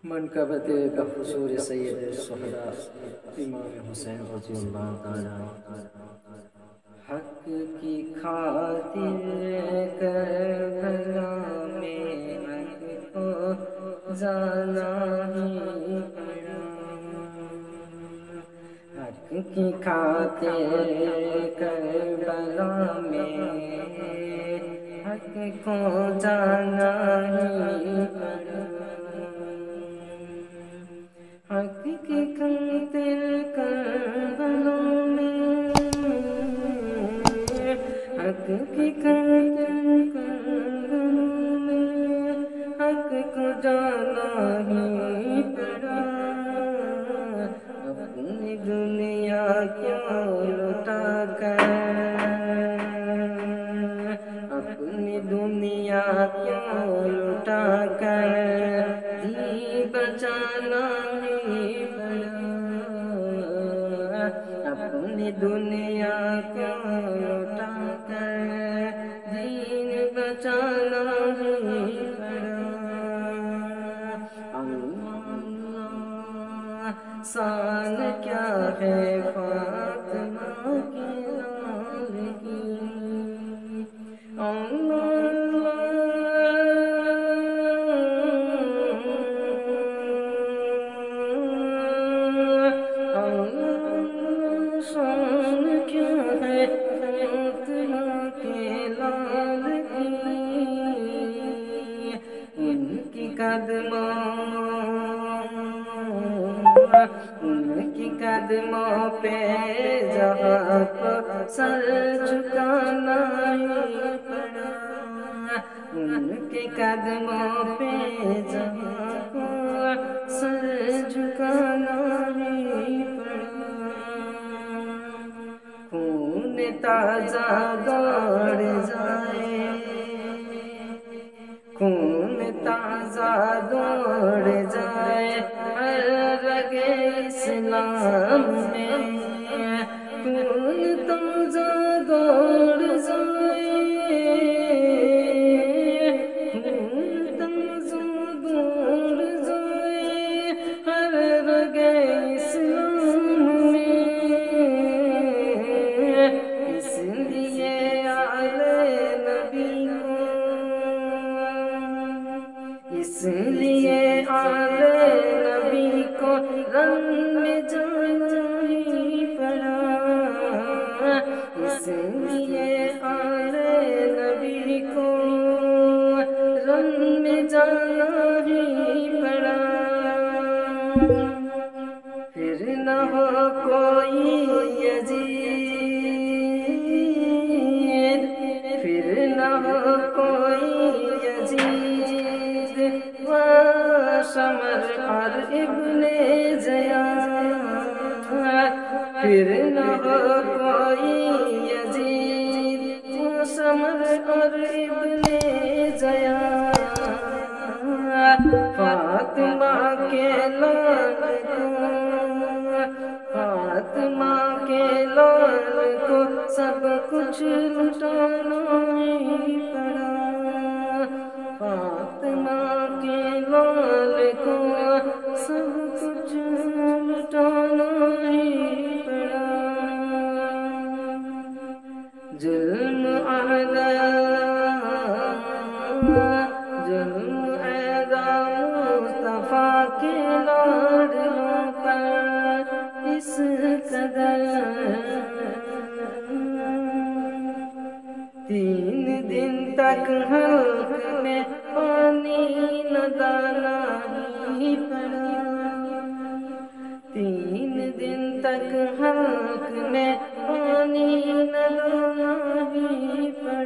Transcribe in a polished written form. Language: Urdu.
منقبت کا حضور سید الشہداء امام حسین رضی اللہ تعالیٰ عنہ، حق کی خاطر کربلا میں حق کو جانا ہی پڑا، حق کی خاطر کربلا میں حق کو جانا ہی پڑا، حق کی خاطر کربلا میں حق کی خاطر کربلا میں حق کو جانا ہی پڑا، اپنی دنیا کیوں لٹا کر، اپنی دنیا کیوں لٹا کر دین بچانا ہی پڑا، اپنی دنیا کیوں لٹا کر دین بچانا ہی پڑا، اللہ شان کیا ہے فاطمہ کے لال کی، اللہ شان کیا ہے فاطمہ کے لال کی، ان کی قدموں پہ جہاں کو سر جھکانا ہی پڑا، ان کے قدموں پہ جہاں کو سر جھکانا ہی پڑا، خون تازہ دوڑ جائے، خون تازہ دوڑ جائے ہر رگ اسلام میں، خون تازہ دوڑ جائے، خون تازہ دوڑ جائے ہر رگ اسلام میں، اس لیے آلِ نبی کو، اس لیے آلِ نبی کو رن میں جانا ہی پڑا، اس لیے آلِ نبی کو رن میں جانا ہی پڑا، پھر نہ ہو کوئی یزید، پھر نہ ہو کوئی یزید شمر اور ابن زیاد، پھر نہ ہو کوئی یزید شمر اور ابن زیاد، فاطمہ کے لال کو، فاطمہ کے لال کو سب کچھ لٹانا ہی پڑا، فاطمہ کے لال کو سب کچھ لٹانا ہی پڑا، ظلم اعداء، ظلم اعداء مصطفیٰ کے لاڈلوں پر اس قدر، 3 دن تک حلق میں پانی نہ ڈالا ہی پڑا، 3 دن تک حلق میں پانی نہ ڈالا ہی پڑا،